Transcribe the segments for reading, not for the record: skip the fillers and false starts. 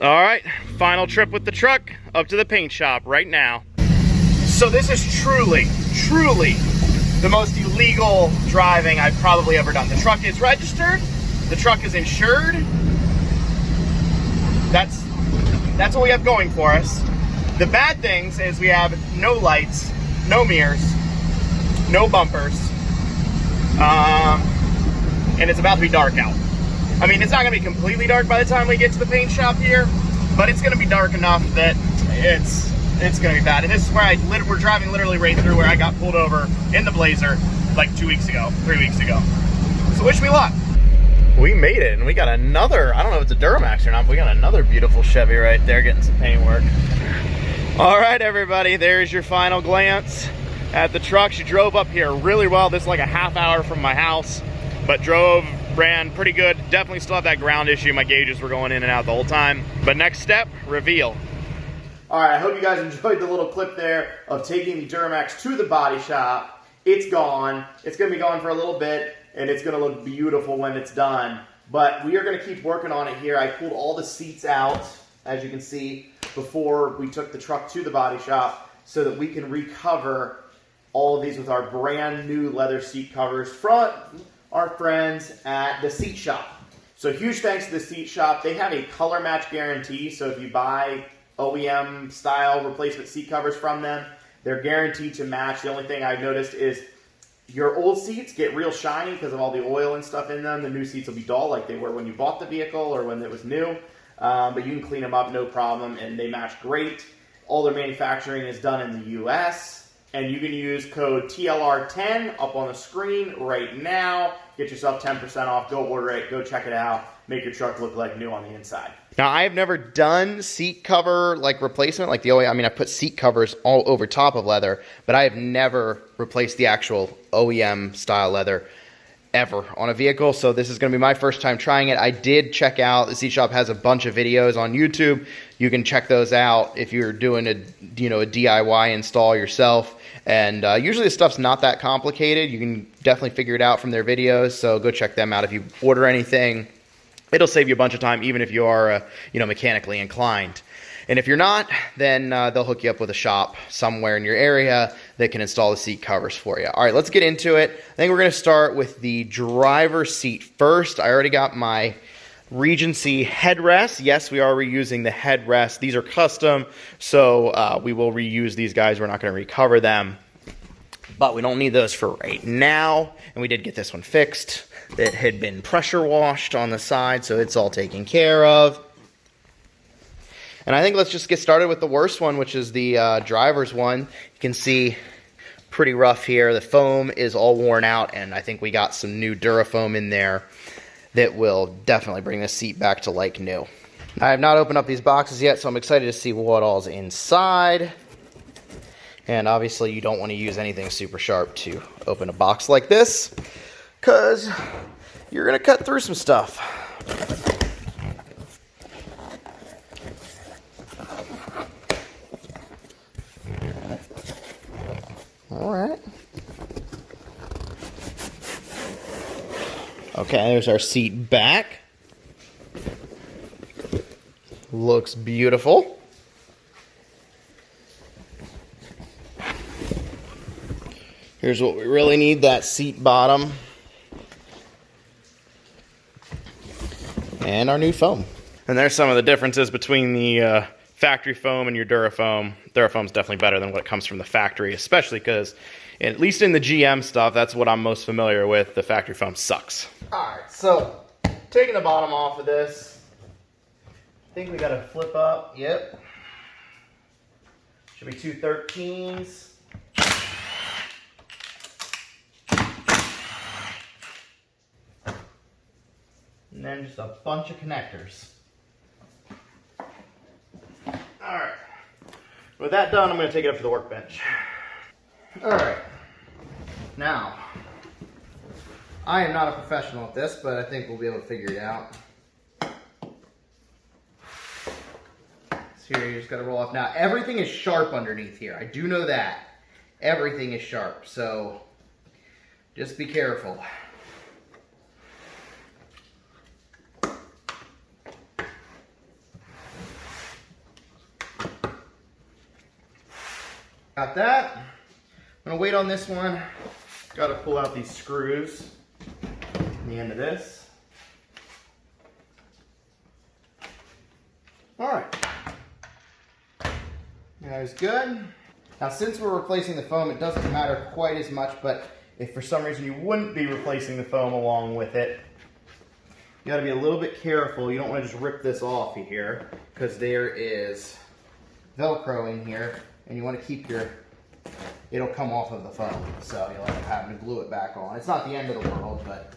All right, final trip with the truck up to the paint shop right now. So this is truly the most illegal driving I've probably ever done. The truck is registered, the truck is insured. That's what we have going for us. The bad things is we have no lights, no mirrors, no bumpers, and it's about to be dark out. I mean, it's not gonna be completely dark by the time we get to the paint shop here, but it's gonna be dark enough that it's gonna be bad. And this is where we're driving literally right through where I got pulled over in the Blazer like 3 weeks ago. So wish me luck. We made it, and we got another, I don't know if it's a Duramax or not, but we got another beautiful Chevy right there getting some paint work. All right, everybody, there's your final glance at the truck. She drove up here really well. This is like a half hour from my house, but ran pretty good. Definitely still have that ground issue. My gauges were going in and out the whole time. But next step, reveal. All right, I hope you guys enjoyed the little clip there of taking the Duramax to the body shop. It's gone. It's gonna be gone for a little bit, and it's gonna look beautiful when it's done. But we are gonna keep working on it here. I pulled all the seats out, as you can see, before we took the truck to the body shop so that we can recover all of these with our brand new leather seat covers from our friends at the Seat Shop. So huge thanks to the Seat Shop. They have a color match guarantee, so if you buy OEM style replacement seat covers from them, they're guaranteed to match. The only thing I've noticed is your old seats get real shiny because of all the oil and stuff in them. The new seats will be dull like they were when you bought the vehicle or when it was new. But you can clean them up, no problem, and they match great. All their manufacturing is done in the US, and you can use code TLR10 up on the screen right now. Get yourself 10% off. Go order it. Go check it out. Make your truck look like new on the inside. Now, I have never done seat cover like replacement, like the OEM. I mean, I've put seat covers all over top of leather, but I have never replaced the actual OEM style leather ever on a vehicle. So this is going to be my first time trying it. I did check out, the Seat Shop has a bunch of videos on YouTube. You can check those out if you're doing a DIY install yourself. And usually the stuff's not that complicated. You can definitely figure it out from their videos. So go check them out. If you order anything, it'll save you a bunch of time, even if you are mechanically inclined. And if you're not, then they'll hook you up with a shop somewhere in your area that can install the seat covers for you. All right, let's get into it. I think we're going to start with the driver's seat first. I already got my Regency headrest. Yes, we are reusing the headrest. These are custom, so we will reuse these guys. We're not going to recover them, but we don't need those for right now. And we did get this one fixed. It had been pressure washed on the side, so it's all taken care of. And I think let's just get started with the worst one, which is the driver's one. You can see pretty rough here. The foam is all worn out, and I think we got some new Durafoam in there that will definitely bring this seat back to like new. I have not opened up these boxes yet, so I'm excited to see what all's inside. And obviously you don't want to use anything super sharp to open a box like this, because you're going to cut through some stuff. All right. Okay, there's our seat back. Looks beautiful. Here's what we really need, that seat bottom. And our new foam. And there's some of the differences between the factory foam and your Durafoam. Durafoam's definitely better than what comes from the factory, especially because, at least in the GM stuff, that's what I'm most familiar with. The factory foam sucks. Alright, so taking the bottom off of this, I think we got to flip up. Yep. Should be two 13s. And then just a bunch of connectors. Alright. With that done, I'm going to take it up to the workbench. Alright. Now, I am not a professional at this, but I think we'll be able to figure it out. So here, you just got to roll off. Now, everything is sharp underneath here. I do know that. Everything is sharp, so just be careful. Got that. I'm gonna wait on this one. Got to pull out these screws on the end of this. All right. That is good. Now, since we're replacing the foam, it doesn't matter quite as much, but if for some reason you wouldn't be replacing the foam along with it, you gotta be a little bit careful. You don't wanna just rip this off here, because there is Velcro in here, and you wanna keep it'll come off of the foam, so you'll end up having to glue it back on. It's not the end of the world, but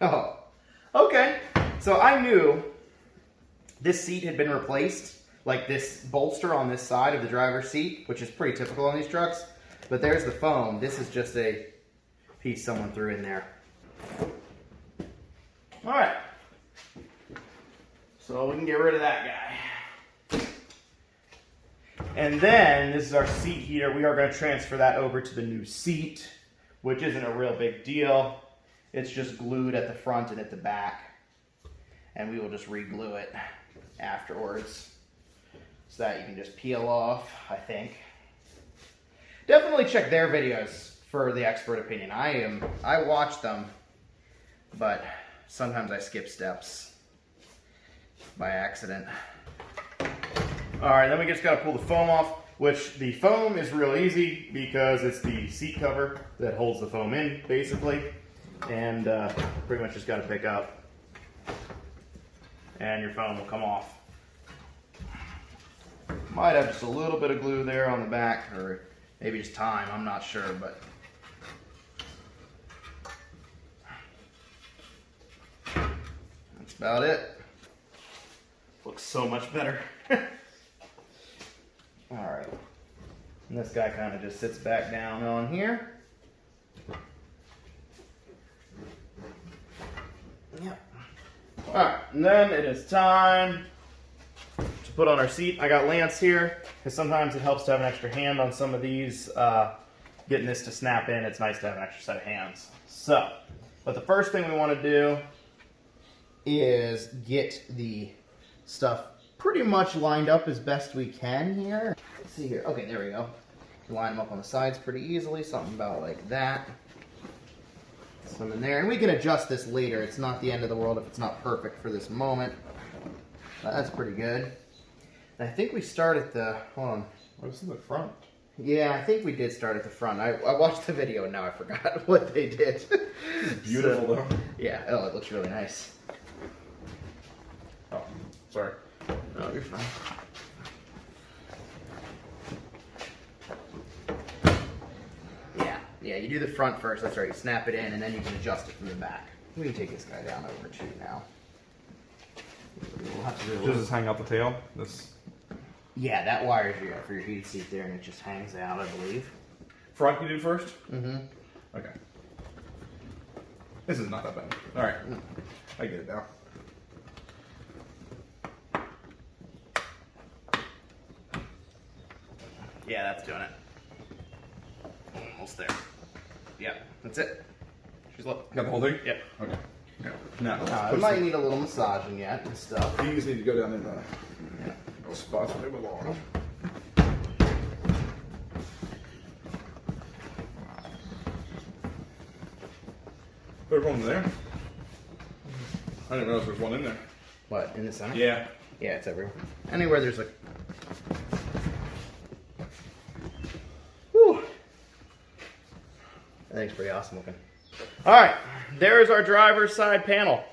oh, okay. So I knew this seat had been replaced, like this bolster on this side of the driver's seat, which is pretty typical on these trucks. But there's the foam. This is just a piece someone threw in there. All right. So we can get rid of that guy. And then this is our seat heater. We are going to transfer that over to the new seat, which isn't a real big deal. It's just glued at the front and at the back. And we will just re-glue it afterwards so that you can just peel off, I think. Definitely check their videos for the expert opinion. I watch them, but sometimes I skip steps by accident. All right, then we just gotta pull the foam off, which the foam is real easy because it's the seat cover that holds the foam in, basically. And pretty much just gotta pick up and your foam will come off. Might have just a little bit of glue there on the back, or maybe just time, I'm not sure, but that's about it. Looks so much better. All right, and this guy kind of just sits back down on here. Yep. All right, and then it is time to put on our seat. I got Lance here, because sometimes it helps to have an extra hand on some of these. Getting this to snap in, it's nice to have an extra set of hands. So, but the first thing we want to do is get the stuff pretty much lined up as best we can here. Let's see here. Okay, there we go. Line them up on the sides pretty easily, something about like that. Some in there, and we can adjust this later. It's not the end of the world if it's not perfect for this moment. That's pretty good. And I think we start at the, hold on. What's in the front? Yeah, I think we did start at the front. I watched the video and now I forgot what they did. It's beautiful though. Yeah, oh, it looks really nice. Oh, sorry. No, you're fine. Yeah, you do the front first, that's right. You snap it in and then you can adjust it from the back. We can take this guy down over too now. We'll have to do Just hang out the tail? This. Yeah, that wire's for your heated seat there and it just hangs out, I believe. Front you do first? Mm-hmm. Okay. This is not that bad. Alright. No. I get it now. Yeah, that's doing it. Almost there. Yep, that's it. She's look. Got the whole thing? Yep. Okay. Okay. Now, It might need a little massaging yet and stuff. these need to go down in the spots where they belong. There's one there. I didn't realize there was one in there. What, in the center? Yeah. Yeah, it's everywhere. Anywhere there's a... Whew. I think it's pretty awesome looking. Alright, there's our driver's side panel.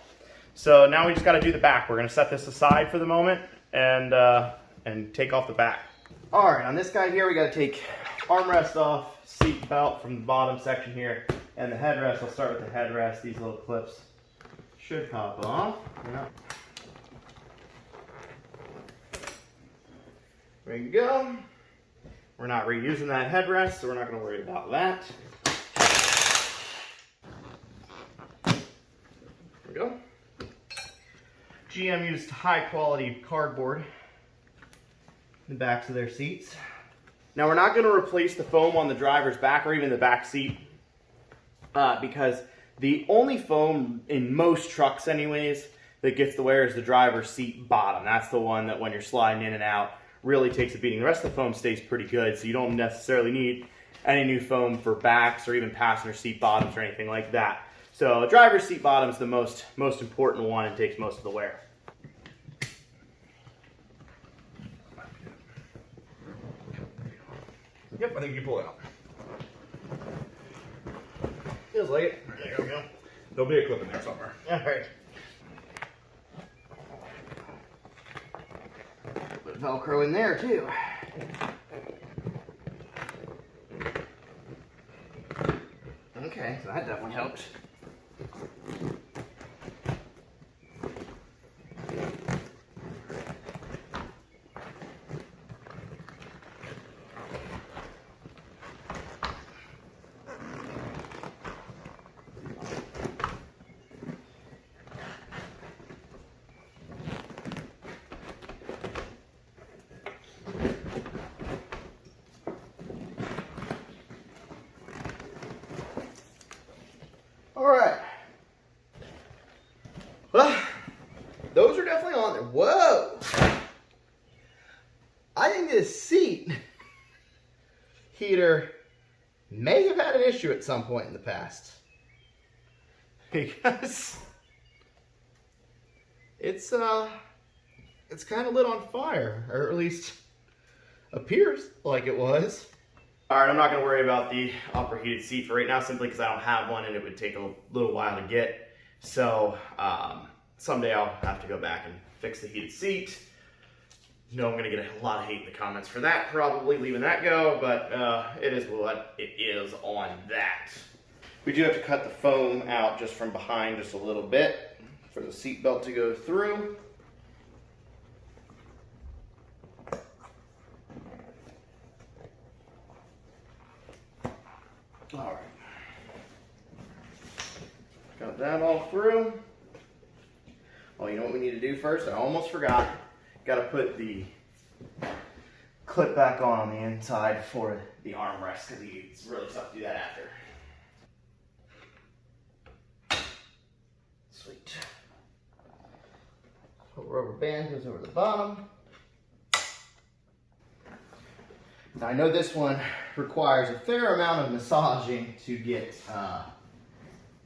So now we just got to do the back. We're going to set this aside for the moment and take off the back. Alright, on this guy here we got to take armrest off, seat belt from the bottom section here, and the headrest. I'll start with the headrest. These little clips should pop off. Yeah. There you go. We're not reusing that headrest, so we're not going to worry about that. There we go. GM used high quality cardboard the backs of their seats. Now we're not going to replace the foam on the driver's back or even the back seat because the only foam in most trucks anyways that gets the wear is the driver's seat bottom. That's the one that when you're sliding in and out really takes a beating. The rest of the foam stays pretty good, so you don't necessarily need any new foam for backs or even passenger seat bottoms or anything like that. So the driver's seat bottom is the most important one and takes most of the wear. Yep, I think you pull it out. Feels like it. There you go. There'll be a clip in there somewhere. All right. Put Velcro in there too. Okay, so that definitely helps. All right. Well, those are definitely on there. Whoa! I think this seat heater may have had an issue at some point in the past. Because it's kind of lit on fire, or at least appears like it was. All right, I'm not going to worry about the upper heated seat for right now, simply because I don't have one and it would take a little while to get. So someday I'll have to go back and fix the heated seat. You know, I'm going to get a lot of hate in the comments for that, probably leaving that go, but it is what it is on that. We do have to cut the foam out just from behind just a little bit for the seat belt to go through. All right, got that all through. Oh, you know what we need to do first? I almost forgot. Got to put the clip back on the inside for the armrest because it's really tough to do that after. Sweet. Rubber band goes over the bottom. Now I know this one requires a fair amount of massaging to get,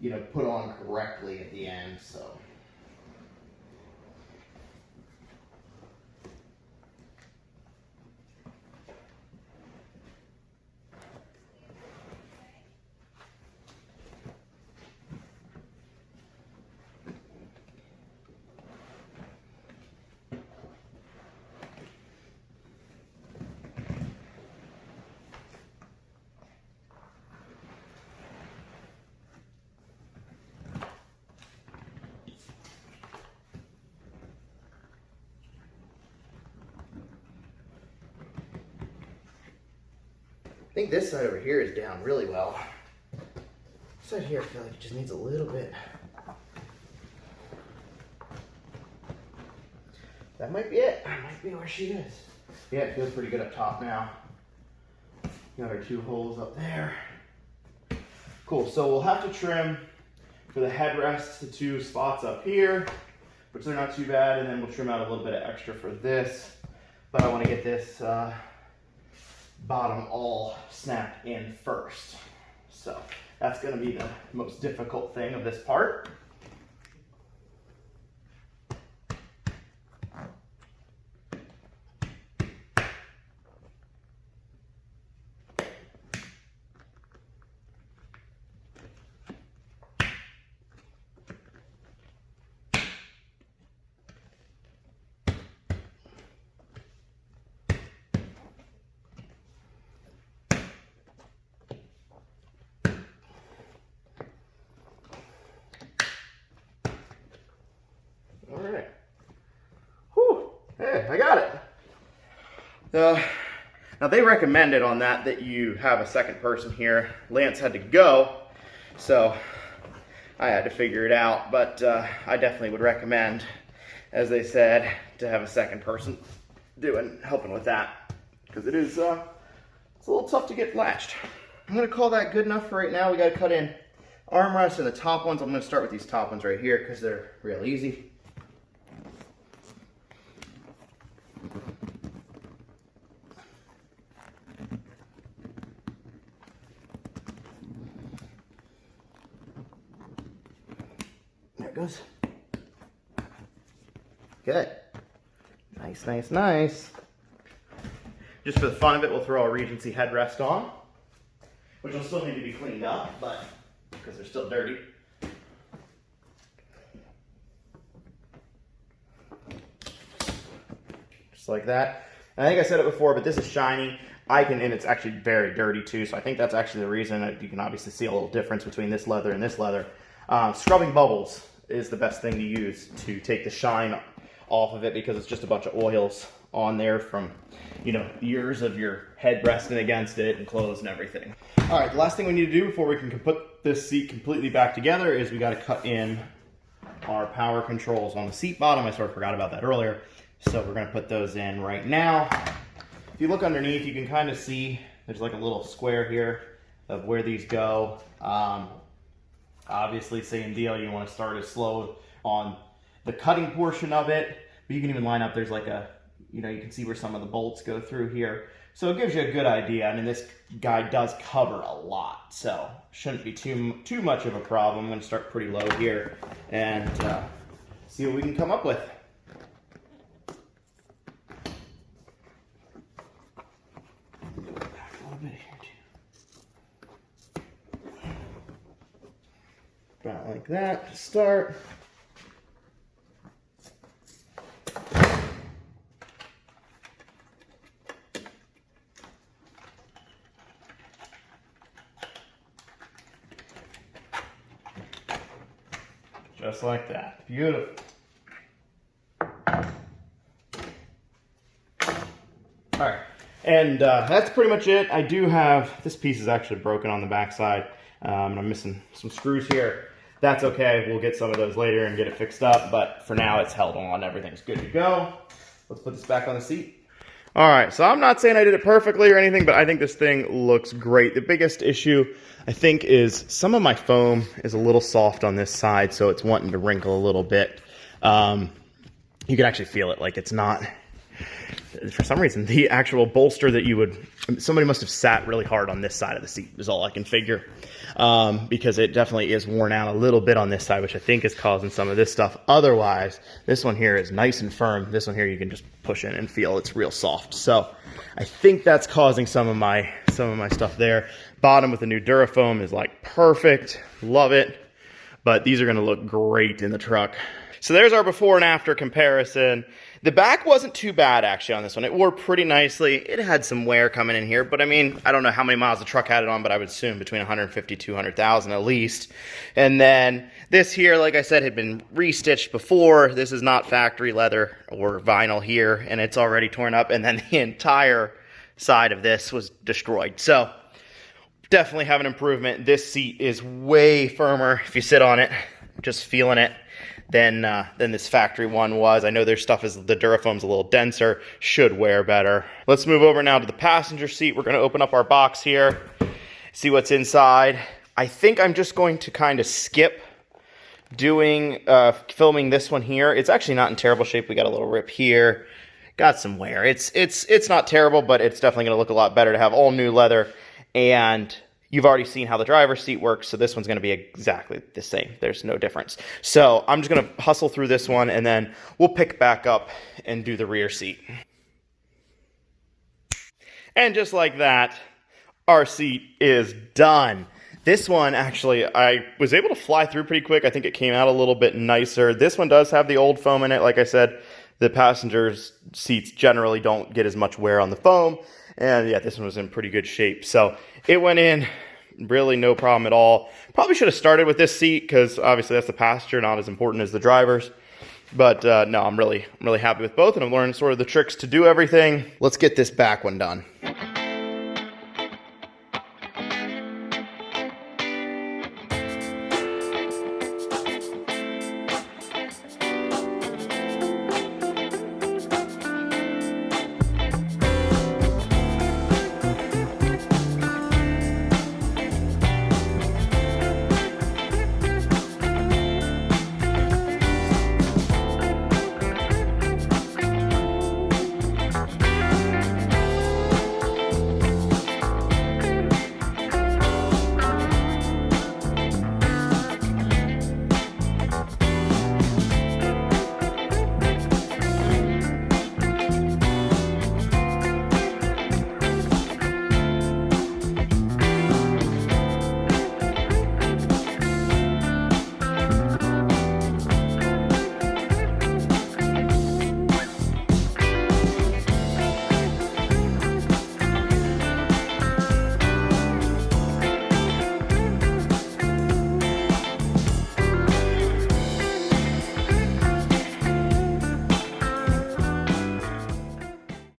you know, put on correctly at the end, so. I think this side over here is down really well. This side here I feel like it just needs a little bit. That might be it. That might be where she is. Yeah, it feels pretty good up top now. Got our two holes up there. Cool, so we'll have to trim for the headrest, the two spots up here, which they're not too bad, and then we'll trim out a little bit of extra for this. But I want to get this bottom all snapped in first. So that's going to be the most difficult thing of this part. All right. Whew. Hey, I got it. Now they recommended on that you have a second person here. Lance had to go, so I had to figure it out, but I definitely would recommend, as they said, to have a second person helping with that, because it is it's a little tough to get latched. I'm gonna call that good enough for right now. We gotta cut in armrests and the top ones. I'm gonna start with these top ones right here because they're real easy. There it goes. Good. Nice, nice, nice. Just for the fun of it, we'll throw a Regency headrest on, which will still need to be cleaned up, but because they're still dirty. Just like that. And I think I said it before, but this is shiny. And it's actually very dirty too, so I think that's actually the reason that you can obviously see a little difference between this leather and this leather. Scrubbing bubbles is the best thing to use to take the shine off of it, because it's just a bunch of oils on there from, you know, years of your head resting against it and clothes and everything. All right, the last thing we need to do before we can put this seat completely back together is we got to cut in our power controls on the seat bottom. I sort of forgot about that earlier. So we're going to put those in right now. If you look underneath, you can kind of see there's like a little square here of where these go. Obviously, same deal. You want to start as slow on the cutting portion of it, but you can even line up, there's like a, you know, you can see where some of the bolts go through here. So it gives you a good idea. I mean, this guy does cover a lot, so shouldn't be too much of a problem. I'm going to start pretty low here and see what we can come up with. Back a little bit here too. About like that to start. Just like that. Beautiful. All right, and that's pretty much it. I do have, this piece is actually broken on the backside, and I'm missing some screws here. That's okay, we'll get some of those later and get it fixed up, but for now it's held on, everything's good to go. Let's put this back on the seat. All right, so I'm not saying I did it perfectly or anything, but I think this thing looks great. The biggest issue, I think, is some of my foam is a little soft on this side, so it's wanting to wrinkle a little bit. You can actually feel it, like it's not, for some reason, the actual bolster that you would, somebody must have sat really hard on this side of the seat is all I can figure, because it definitely is worn out a little bit on this side, which I think is causing some of this stuff. Otherwise, this one here is nice and firm. This one here you can just push in and feel it's real soft. So I think that's causing some of my stuff there. Bottom with the new Durafoam is like perfect, love it. But these are going to look great in the truck. So there's our before and after comparison. The back wasn't too bad actually on this one. It wore pretty nicely. It had some wear coming in here, but I mean, I don't know how many miles the truck had it on, but I would assume between 150, 200,000 at least. And then this here, like I said, had been restitched before. This is not factory leather or vinyl here, and it's already torn up. And then the entire side of this was destroyed. So definitely have an improvement. This seat is way firmer if you sit on it, just feeling it, than this factory one was. I know their stuff is, the Durafoam's a little denser, should wear better. Let's move over now to the passenger seat. We're gonna open up our box here, see what's inside. I think I'm just going to kind of skip doing, filming this one here. It's actually not in terrible shape. We got a little rip here, got some wear. It's not terrible, but it's definitely gonna look a lot better to have all new leather. And you've already seen how the driver's seat works, so this one's going to be exactly the same. There's no difference. So I'm just going to hustle through this one, and then we'll pick back up and do the rear seat. And just like that, our seat is done. This one, actually, I was able to fly through pretty quick. I think it came out a little bit nicer. This one does have the old foam in it. Like I said, the passengers' seats generally don't get as much wear on the foam. And yeah, this one was in pretty good shape. So it went in really no problem at all. Probably should have started with this seat because obviously that's the passenger, not as important as the driver's. But no, I'm really happy with both, and I'm learning sort of the tricks to do everything. Let's get this back one done.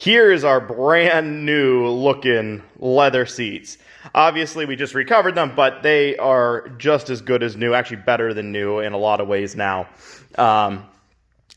here is our brand new looking leather seats. Obviously, we just recovered them, but they are just as good as new, actually better than new in a lot of ways now.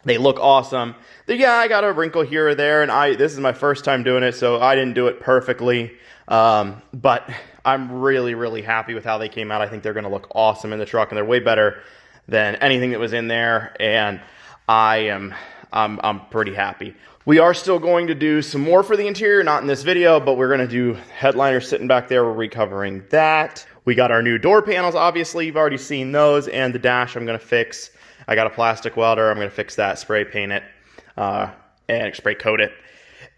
They look awesome. Yeah, I got a wrinkle here or there, and this is my first time doing it, so I didn't do it perfectly. But I'm really, really happy with how they came out. I think they're going to look awesome in the truck, and they're way better than anything that was in there, and I'm pretty happy. We are still going to do some more for the interior, not in this video, but we're going to do headliner sitting back there. We're recovering that. We got our new door panels, obviously. You've already seen those, and the dash I'm going to fix. I got a plastic welder. I'm going to fix that, spray paint it, and spray coat it.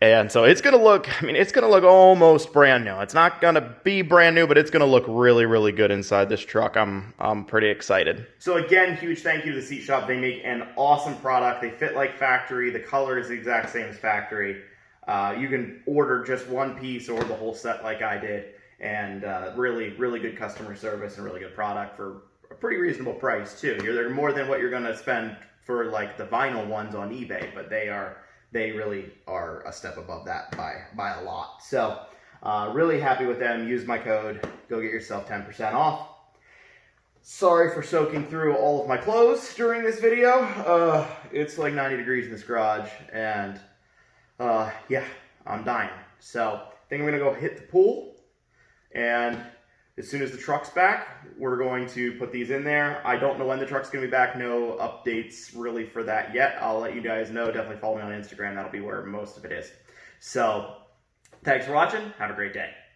And so it's going to look, I mean, it's going to look almost brand new. It's not going to be brand new, but it's going to look really, really good inside this truck. I'm pretty excited. So again, huge thank you to the Seat Shop. They make an awesome product. They fit like factory. The color is the exact same as factory. You can order just one piece or the whole set like I did. And really, really good customer service and really good product for a pretty reasonable price too. They're more than what you're going to spend for like the vinyl ones on eBay, but they really are a step above that by a lot. So really happy with them. Use my code. Go get yourself 10% off. Sorry for soaking through all of my clothes during this video. It's like 90 degrees in this garage, and yeah, I'm dying. So I think I'm going to go hit the pool, and as soon as the truck's back, we're going to put these in there. I don't know when the truck's going to be back. No updates really for that yet. I'll let you guys know. Definitely follow me on Instagram. That'll be where most of it is. So, thanks for watching. Have a great day.